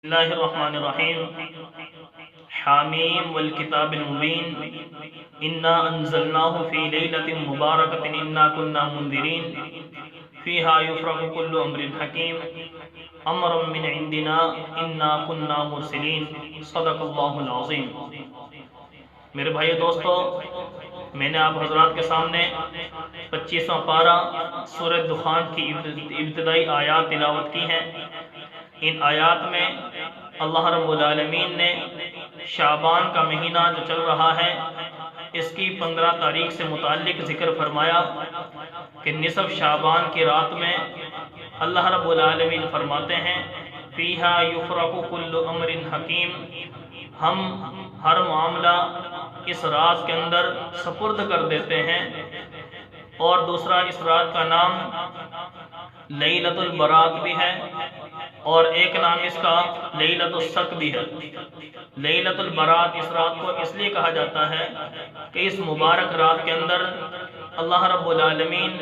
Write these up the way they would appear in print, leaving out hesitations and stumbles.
بسم اللہ الرحمن الرحیم حامیم والکتاب المبین انا انزلناہ فی لیلۃ مبارکۃ انا کنا منذرین فیہا یفرق کل امر حکیم امرا من عندنا انا کنا مرسلین صدق اللہ العظیم۔ میرے بھائی دوستو، میں نے آپ حضرات کے سامنے 25واں پارہ سورہ دخان کی ابتدائی آیات تلاوت کی ہیں۔ ان آیات میں اللہ رب العالمین نے شعبان کا مہینہ جو چل رہا ہے اس کی 15 تاریخ سے متعلق ذکر فرمایا کہ نصف شعبان کی رات میں اللہ رب العالمین فرماتے ہیں فیہا یفرق کل امر حکیم، ہم ہر معاملہ اس رات کے اندر سپرد کر دیتے ہیں۔ اور دوسرا، اس رات کا نام لیلۃ البرات بھی ہے اور ایک نام اس کا لیلۃ الشک بھی ہے۔ لیلۃ البرات اس رات کو اس لیے کہا جاتا ہے کہ اس مبارک رات کے اندر اللہ رب العالمین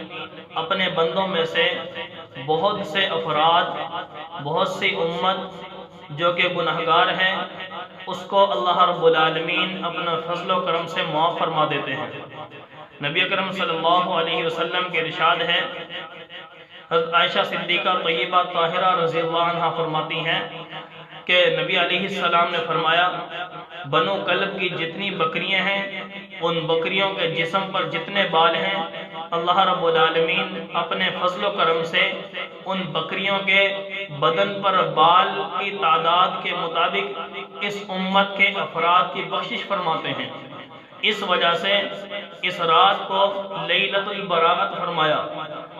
اپنے بندوں میں سے بہت سے افراد، بہت سی امت جو کہ گنہگار ہیں، اس کو اللہ رب العالمین اپنا فضل و کرم سے معاف فرما دیتے ہیں۔ نبی اکرم صلی اللہ علیہ وسلم کے ارشاد ہے، حضرت عائشہ صدیقہ طیبہ طاہرہ رضی اللہ عنہ فرماتی ہیں کہ نبی علیہ السلام نے فرمایا بنو کلب کی جتنی بکریاں ہیں ان بکریوں کے جسم پر جتنے بال ہیں، اللہ رب العالمین اپنے فضل و کرم سے ان بکریوں کے بدن پر بال کی تعداد کے مطابق اس امت کے افراد کی بخشش فرماتے ہیں۔ اس وجہ سے اس رات کو لیلۃ البراءت فرمایا۔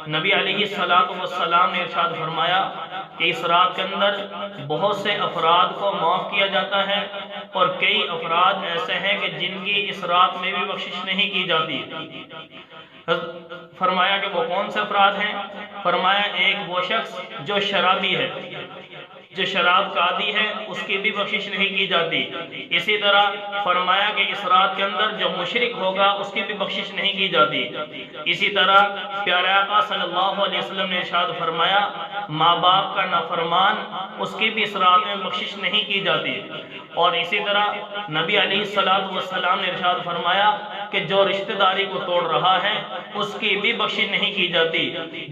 نبی علیہ السلام نے ارشاد فرمایا کہ اس رات کے اندر بہت سے افراد کو معاف کیا جاتا ہے اور کئی افراد ایسے ہیں کہ جن کی اس رات میں بھی بخشش نہیں کی جاتی۔ فرمایا کہ وہ کون سے افراد ہیں؟ فرمایا ایک وہ شخص جو شرابی ہے، جو شراب کا عادی ہے، اس کی بھی بخشش نہیں کی جاتی۔ اسی طرح فرمایا کہ اس رات کے اندر جو مشرک ہوگا اس کی بھی بخشش نہیں کی جاتی۔ اسی طرح پیارے آقا صلی اللہ علیہ وسلم نے ارشاد فرمایا ماں باپ کا نافرمان، اس کی بھی اس رات میں بخشش نہیں کی جاتی۔ اور اسی طرح نبی علیہ السلام نے ارشاد فرمایا کہ جو رشتہ داری کو توڑ رہا ہے اس کی بھی بخشش نہیں کی جاتی۔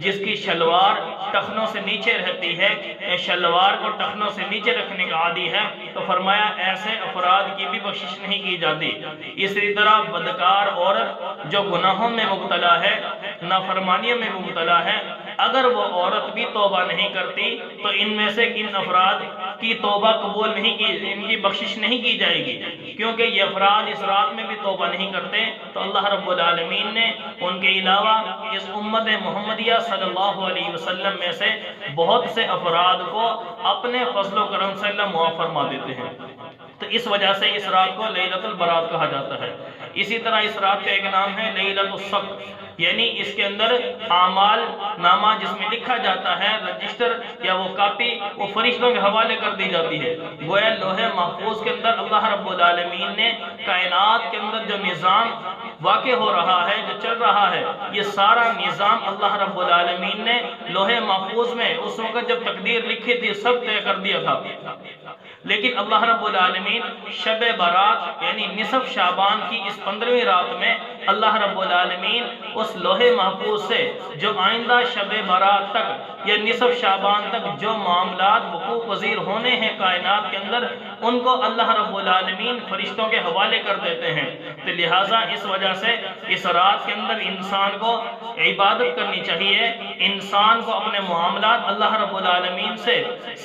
جس کی شلوار ٹخنوں سے نیچے رہتی ہے، شلوار کو ٹخنوں سے نیچے رکھنے کا عادی ہے، تو فرمایا ایسے افراد کی بھی بخشش نہیں کی جاتی۔ اسی طرح بدکار عورت جو گناہوں میں مبتلا ہے، نافرمانیوں میں مبتلا ہے، اگر وہ عورت بھی توبہ نہیں کرتی تو ان میں سے کن افراد کی توبہ قبول نہیں کی، ان کی بخشش نہیں کی جائے گی، کیونکہ یہ افراد اس رات میں بھی توبہ نہیں کرتے۔ تو اللہ رب العالمین نے ان کے علاوہ اس امت محمدیہ صلی اللہ علیہ وسلم میں سے بہت سے افراد کو اپنے فضل و کرم سے اللہ معاف فرما دیتے ہیں۔ تو اس وجہ سے اس رات کو لیلۃ البرات کہا جاتا ہے۔ اسی طرح اس رات کا ایک نام ہے لیلۃ الشک، یعنی اس کے اندر اعمال نامہ جس میں لکھا جاتا ہے، رجسٹر یا وہ کاپی، وہ فرشتوں کے حوالے کر دی جاتی ہے۔ گویا لوح محفوظ کے اندر اللہ رب العالمین نے کائنات کے اندر جو نظام واقع ہو رہا ہے، جو چل رہا ہے، یہ سارا نظام اللہ رب العالمین نے لوح محفوظ میں اس وقت جب تقدیر لکھی تھی سب طے کر دیا تھا۔ لیکن اللہ رب العالمین شب برات یعنی نصف شعبان کی اس 15ویں رات میں اللہ رب العالمین اس لوح محفوظ سے جو آئندہ شب برات تک یا نصف شعبان تک جو معاملات وقوع پذیر ہونے ہیں کائنات کے اندر، ان کو اللہ رب العالمین فرشتوں کے حوالے کر دیتے ہیں۔ تو لہٰذا اس وجہ سے اس رات کے اندر انسان کو عبادت کرنی چاہیے، انسان کو اپنے معاملات اللہ رب العالمین سے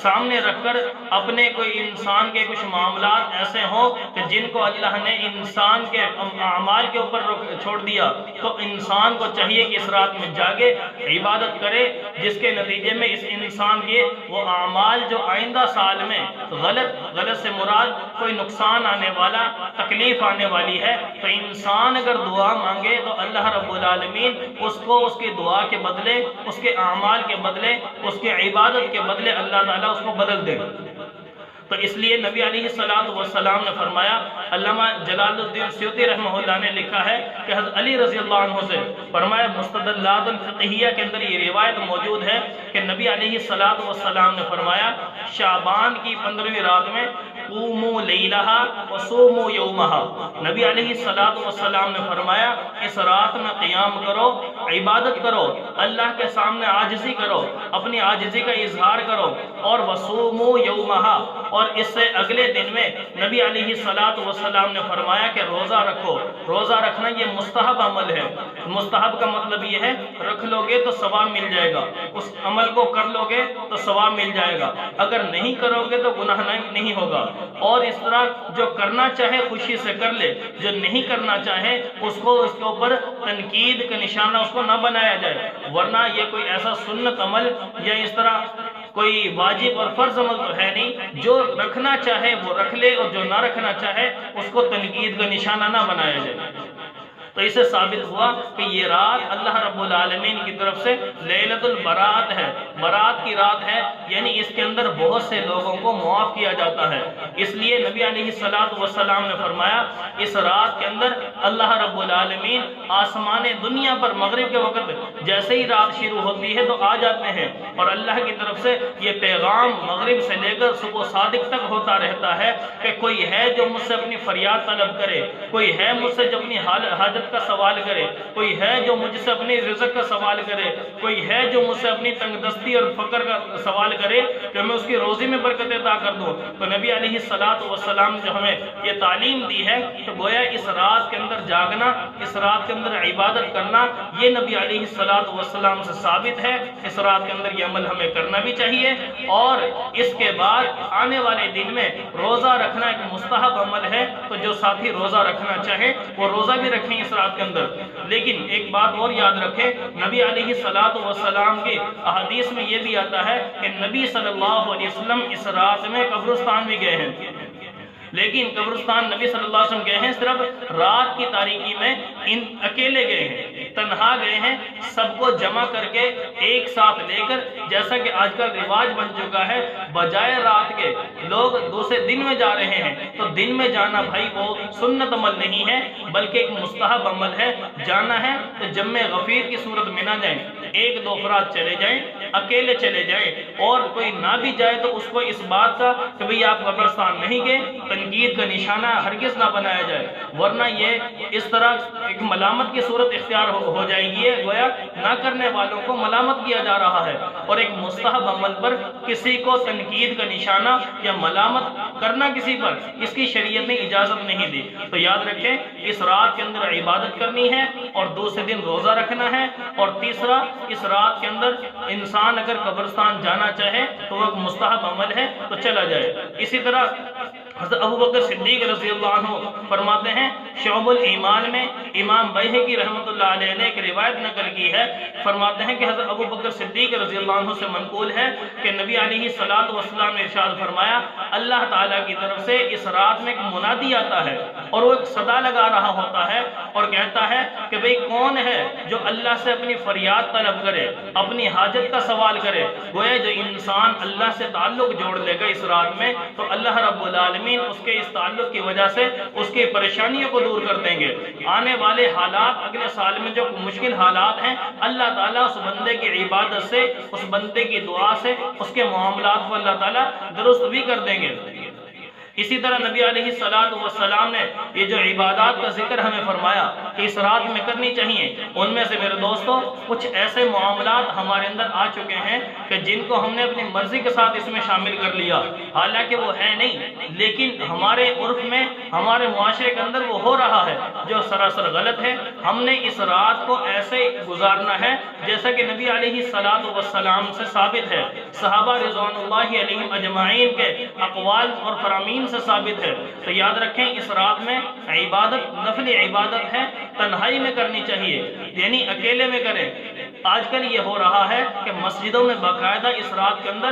سامنے رکھ کر اپنے کوئی انسان کے کچھ معاملات ایسے ہوں کہ جن کو اللہ نے انسان کے اعمال کے اوپر چھوڑ دیا، تو انسان کو چاہیے کہ اس رات میں جاگے، عبادت کرے، جس کے نتیجے میں اس انسان کے وہ اعمال جو آئندہ سال میں غلط سے مراد کوئی نقصان آنے والا، تکلیف آنے والی ہے، تو انسان اگر دعا مانگے تو اللہ رب العالمین اس کو اس کی دعا کے بدلے، اس کے اعمال کے بدلے، اس کے عبادت کے بدلے اللہ تعالیٰ اس کو بدل دے۔ تو اس لیے نبی علیہ السلام نے فرمایا، علامہ جلال الدین سیوطی رحمہ اللہ نے لکھا ہے کہ حضرت علی رضی اللہ عنہ سے فرمایا، مستدلات الفقہیہ کے اندر یہ روایت موجود ہے کہ نبی علیہ السلام نے فرمایا شعبان کی 15ویں رات میں قوموا لیلہا وصوموا یومہا، نبی علیہ السلام نے فرمایا اس رات میں قیام کرو، عبادت کرو، اللہ کے سامنے عاجزی کرو، اپنی عاجزی کا اظہار کرو، اور وصوموا یومہا، اور اس سے اگلے دن میں نبی علیہ السلام نے فرمایا کہ روزہ رکھو۔ روزہ رکھنا یہ مستحب عمل ہے، مستحب کا مطلب یہ ہے رکھ لو گے تو ثواب مل جائے گا، اس عمل کو کر لو گے تو ثواب مل جائے گا، اگر نہیں کرو گے تو گناہ نہیں ہوگا۔ اور اس طرح جو کرنا چاہے خوشی سے کر لے، جو نہیں کرنا چاہے اس کے اوپر تنقید کا نشانہ اس کو نہ بنایا جائے، ورنہ یہ کوئی ایسا سنت عمل یا اس طرح کوئی واجب اور فرض عمل تو ہے نہیں، جو رکھنا چاہے وہ رکھ لے اور جو نہ رکھنا چاہے اس کو تنقید کا نشانہ نہ بنایا جائے۔ تو اسے ثابت ہوا کہ یہ رات اللہ رب العالمین کی طرف سے لیلۃ البراۃ ہے، برات کی رات ہے، یعنی اس کے اندر بہت سے لوگوں کو معاف کیا جاتا ہے۔ اس لیے نبی علیہ السلام نے فرمایا اس رات کے اندر اللہ رب العالمین آسمان دنیا پر مغرب کے وقت جیسے ہی رات شروع ہوتی ہے تو آ جاتے ہیں، اور اللہ کی طرف سے یہ پیغام مغرب سے لے کر صبح صادق تک ہوتا رہتا ہے کہ کوئی ہے جو مجھ سے اپنی فریاد طلب کرے، کوئی ہے مجھ سے جو اپنی حاجت کا سوال کرے، کوئی ہے جو مجھ سے اپنی رزق کا سوال کرے، کوئی ہے جو مجھ سے اپنی تنگ دستی اور فقر کا سوال کرے کہ میں اس کی روزی میں برکت عطا کر دوں۔ تو نبی علیہ السلام جو ہمیں یہ تعلیم دی ہے تو گویا اس رات کے اندر جاگنا، اس رات کے اندر عبادت کرنا، یہ نبی علیہ السلام سے ثابت ہے۔ اس رات کے اندر یہ عمل ہمیں کرنا بھی چاہیے، اور اس کے بعد آنے والے دن میں روزہ رکھنا ایک مستحب عمل ہے، تو جو ساتھی روزہ رکھنا چاہے وہ روزہ بھی رکھیں اس رات کے اندر۔ لیکن ایک بات اور یاد رکھیں، نبی علیہ السلام کی احادیث میں یہ بھی آتا ہے کہ نبی صلی اللہ علیہ وسلم اس رات میں قبرستان بھی گئے ہیں، لیکن قبرستان نبی صلی اللہ علیہ وسلم گئے ہیں صرف رات کی تاریکی میں، اکیلے گئے ہیں، تنہا گئے ہیں، سب کو جمع کر کے ایک ساتھ لے کر، جیسا کہ آج کل رواج بن چکا ہے بجائے رات کے لوگ دوسرے دن میں جا رہے ہیں، تو دن میں جانا بھائی وہ سنت عمل نہیں ہے بلکہ ایک مستحب عمل ہے۔ جانا ہے تو جمع غفیر کی صورت میں نہ جائیں، ایک دو افراد چلے جائیں، اکیلے چلے جائیں، اور کوئی نہ بھی جائے تو اس کو اس بات کا کہ بھئی آپ قبرستان نہیں گئے تنقید کا نشانہ ہرگز نہ بنایا جائے، ورنہ یہ اس طرح ایک ملامت کی صورت اختیار ہو جائے گی، گویا نہ کرنے والوں کو ملامت کیا جا رہا ہے، اور ایک مستحب عمل پر کسی کو تنقید کا نشانہ یا ملامت کرنا کسی پر اس کی شریعت نے اجازت نہیں دی۔ تو یاد رکھیں اس رات کے اندر عبادت کرنی ہے، اور دوسرے دن روزہ رکھنا ہے، اور تیسرا اس رات کے اندر انسان اگر قبرستان جانا چاہے تو وہ ایک مستحب عمل ہے تو چلا جائے۔ اسی طرح حضرت ابو بکر صدیق رضی اللہ عنہ فرماتے ہیں، شعب الایمان میں امام بیہقی رحمۃ اللہ علیہ نے ایک روایت نقل کی ہے، فرماتے ہیں کہ حضرت ابو بکر صدیق رضی اللہ عنہ سے منقول ہے کہ نبی علیہ السلام نے ارشاد فرمایا اللہ تعالیٰ کی طرف سے اس رات میں ایک منادی آتا ہے، اور وہ ایک صدا لگا رہا ہوتا ہے اور کہتا ہے کہ بھئی کون ہے جو اللہ سے اپنی فریاد طلب کرے، اپنی حاجت کا سوال کرے۔ گویا جو انسان اللہ سے تعلق جوڑ لے گا اس رات میں تو اللہ رب العالمین اس کے اس تعلق کی وجہ سے اس کی پریشانیوں کو دور کر دیں گے۔ آنے والے حالات، اگلے سال میں جو مشکل حالات ہیں، اللہ تعالیٰ اس بندے کی عبادت سے، اس بندے کی دعا سے اس کے معاملات کو اللہ تعالیٰ درست بھی کر دیں گے۔ اسی طرح نبی علیہ السلام نے یہ جو عبادات کا ذکر ہمیں فرمایا کہ اس رات میں کرنی چاہیے، ان میں سے میرے دوستو کچھ ایسے معاملات ہمارے اندر آ چکے ہیں کہ جن کو ہم نے اپنی مرضی کے ساتھ اس میں شامل کر لیا، حالانکہ وہ ہے نہیں، لیکن ہمارے عرف میں، ہمارے معاشرے کے اندر وہ ہو رہا ہے جو سراسر غلط ہے۔ ہم نے اس رات کو ایسے گزارنا ہے جیسا کہ نبی علیہ السلام سے ثابت ہے، صحابہ رضوان اللہ علیہم اجمعین کے اقوال اور فرامین سے ثابت ہے۔ تو یاد رکھیں اس رات میں عبادت نفل عبادت ہے، تنہائی میں کرنی چاہیے، یعنی اکیلے میں کریں۔ آج کل یہ ہو رہا ہے کہ مسجدوں میں باقاعدہ اس رات کے اندر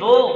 2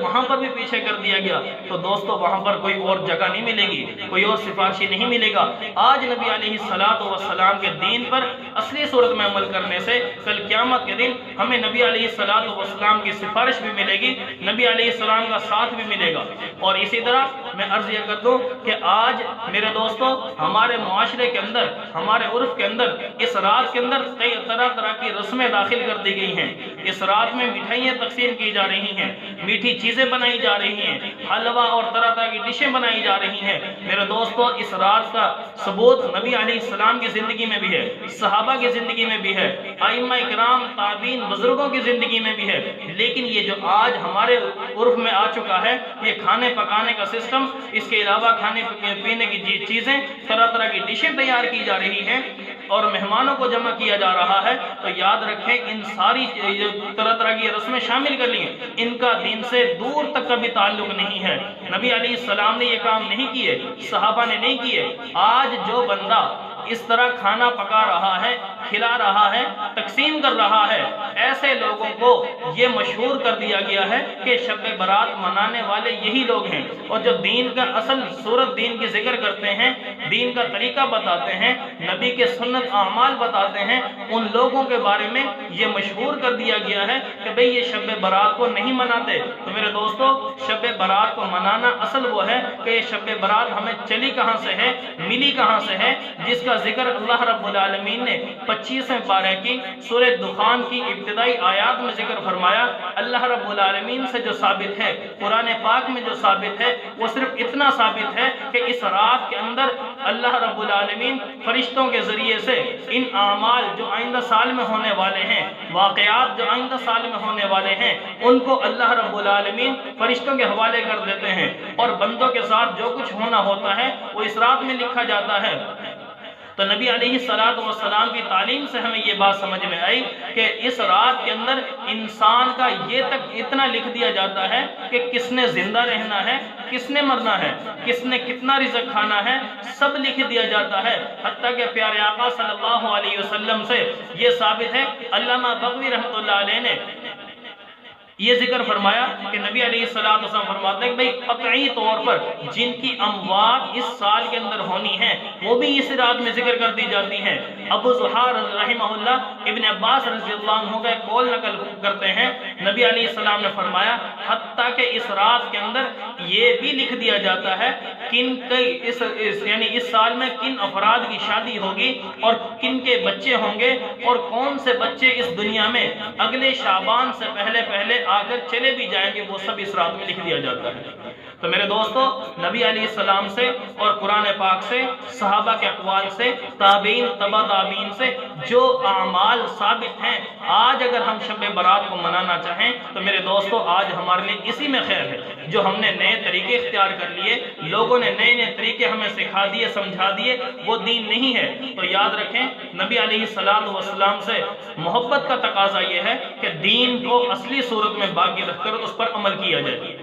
وہاں پر بھی پیچھے کر دیا گیا تو دوستو وہاں پر کوئی اور جگہ نہیں ملے گی، کوئی اور سفارشی نہیں ملے گا۔ آج نبی علیہ السلام کے دین پر اصلی صورت میں عمل کرنے سے کل قیامت کے دن ہمیں نبی علیہ السلام کی سفارش بھی ملے گی، نبی علیہ السلام کا ساتھ بھی ملے گا۔ اور اسی طرح میں عرض یہ کر دوں کہ آج میرے دوستو ہمارے معاشرے کے اندر، ہمارے عرف کے اندر اس رات کے اندر کئی طرح کی رسمیں داخل کر دی گئی ہیں۔ اس رات میں مٹھائیاں تقسیم کی جا رہی ہیں، میٹھی چیزیں بنائی جا رہی ہیں، حلوہ اور طرح کی ڈشیں بنائی جا رہی ہیں۔ میرے دوستو اس رات کا ثبوت نبی علیہ السلام کی زندگی میں بھی ہے، صحابہ کی زندگی میں بھی ہے، ائمہ کرام تابعین بزرگوں کی زندگی میں بھی ہے، لیکن یہ جو آج ہمارے عرف میں آ چکا ہے، یہ کھانے پکانے کا سسٹم، اس کے علاوہ کھانے پینے کی چیزیں، طرح کی ڈشیں تیار کی جا رہی ہیں اور مہمانوں کو جمع کیا جا رہا ہے، تو یاد رکھیں ان ساری طرح کی رسمیں شامل کر لی ہیں، ان کا دین سے دور تک کبھی تعلق نہیں ہے۔ نبی علیہ السلام نے یہ کام نہیں کیے، صحابہ نے نہیں کیے۔ آج جو بندہ اس طرح کھانا پکا رہا ہے، کھلا رہا ہے، تقسیم کر رہا ہے، ایسے لوگوں کو یہ مشہور کر دیا گیا ہے کہ شب برات منانے والے یہی لوگ ہیں، اور جو دین کا اصل صورت دین کی ذکر کرتے ہیں، دین کا طریقہ بتاتے ہیں، نبی کے سنت اعمال بتاتے ہیں، ان لوگوں کے بارے میں یہ مشہور کر دیا گیا ہے کہ بھئی یہ شب برات کو نہیں مناتے۔ تو میرے دوستو شب برات کو منانا اصل وہ ہے کہ یہ شب برات ہمیں چلی کہاں سے ہے، ملی کہاں سے ہے، جس کا ذکر اللہ رب العالمین نے 25ویں پارے کی سورہ دخان کی ابتدائی آیات میں ذکر فرمایا۔ اللہ رب العالمین سے جو ثابت ہے، قرآن پاک میں جو ثابت ہے، وہ صرف اتنا ثابت ہے کہ اس رات کے اندر اللہ رب العالمین فرشتوں کے ذریعے سے ان اعمال جو آئندہ سال میں ہونے والے ہیں، واقعات جو آئندہ سال میں ہونے والے ہیں، ان کو اللہ رب العالمین فرشتوں کے حوالے کر دیتے ہیں، اور بندوں کے ساتھ جو کچھ ہونا ہوتا ہے وہ اس رات میں لکھا جاتا ہے۔ تو نبی علیہ السلام کی تعلیم سے ہمیں یہ بات سمجھ میں آئی کہ اس رات کے اندر انسان کا یہ تک اتنا لکھ دیا جاتا ہے کہ کس نے زندہ رہنا ہے، کس نے مرنا ہے، کس نے کتنا رزق کھانا ہے، سب لکھ دیا جاتا ہے۔ حتیٰ کہ پیارے آقا صلی اللہ علیہ وسلم سے یہ ثابت ہے، علامہ بغوی رحمۃ اللہ علیہ نے یہ ذکر فرمایا کہ نبی علیہ السلام فرماتے ہیں کہ بھئی قطعی طور پر جن کی اموات اس سال کے اندر ہونی ہیں وہ بھی اس رات میں ذکر کر دی جاتی ہیں۔ ابو زحار رحمہ اللہ ابن عباس رضی اللہ عنہ کا قول نقل کرتے ہیں، نبی علیہ السلام نے فرمایا حتیٰ کہ اس رات کے اندر یہ بھی لکھ دیا جاتا ہے یعنی اس سال میں کن افراد کی شادی ہوگی اور کن کے بچے ہوں گے، اور کون سے بچے اس دنیا میں اگلے شعبان سے پہلے آ کر چلے بھی جائیں گے، وہ سب اس رات میں لکھ دیا جاتا ہے۔ تو میرے دوستو نبی علیہ السلام سے اور قرآن پاک سے، صحابہ کے اقوال سے، تابعین تبع تابعین سے جو اعمال ثابت ہیں، آج اگر ہم شب برات کو منانا چاہیں تو میرے دوستو آج ہمارے لیے اسی میں خیر ہے۔ جو ہم نے نئے طریقے اختیار کر لیے، لوگوں نے نئے طریقے ہمیں سکھا دیے، سمجھا دیے، وہ دین نہیں ہے۔ تو یاد رکھیں نبی علیہ السلام سے محبت کا تقاضا یہ ہے کہ دین کو اصلی صورت میں باقی رکھ کر اس پر عمل کیا جائے،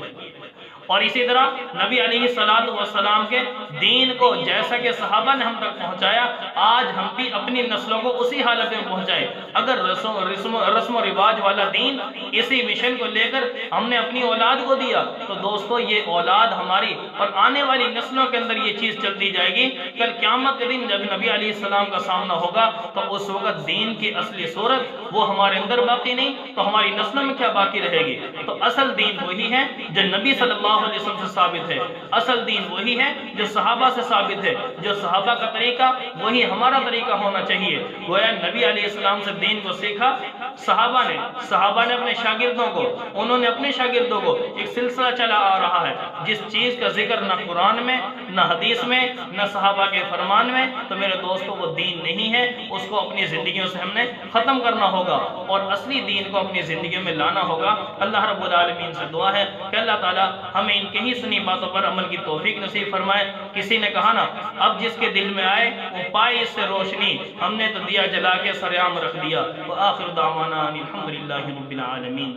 اور اسی طرح نبی علیہ السلام کے دین کو جیسا کہ صحابہ نے ہم تک پہنچایا، آج ہم بھی اپنی نسلوں کو اسی حالت میں پہنچائے۔ اگر رسم و رواج والا دین، اسی مشن کو لے کر ہم نے اپنی اولاد کو دیا تو دوستو یہ اولاد ہماری اور آنے والی نسلوں کے اندر یہ چیز چلتی جائے گی۔ کل قیامت کے دن جب نبی علیہ السلام کا سامنا ہوگا تو اس وقت دین کی اصلی صورت وہ ہمارے اندر باقی نہیں تو ہماری نسلوں میں کیا باقی رہے گی؟ تو اصل دین وہی ہے جو نبی صلی اللہ علیہ وسلم سے ثابت ہے، اصل دین وہی ہے جو صحابہ سے ثابت ہے، جو صحابہ کا طریقہ وہی ہمارا طریقہ ہونا چاہیے۔ گویا نبی علیہ السلام سے دین کو سیکھا صحابہ نے اپنے شاگردوں کو، انہوں نے اپنے شاگردوں کو، ایک سلسلہ چلا آ رہا ہے جس چیز کا ذکر نہ قرآن میں، نہ حدیث میں، نہ صحابہ کے فرمان میں، تو میرے دوستو وہ دین نہیں ہے۔ اس کو اپنی زندگیوں سے ہم نے ختم کرنا ہوگا اور اصلی دین کو اپنی زندگیوں میں لانا ہوگا۔ اللہ رب العالمین سے دعا ہے کہ اللہ تعالی ہمیں ان کہیں سنی باتوں پر عمل کی توفیق نصیب فرمائے۔ کسی نے کہا نا، اب جس کے دل میں آئے وہ پائے اس سے روشنی، ہم نے تو دیا جلا کے سر عام رکھ دیا۔ وآخر دعوانا الحمدللہ رب العالمین۔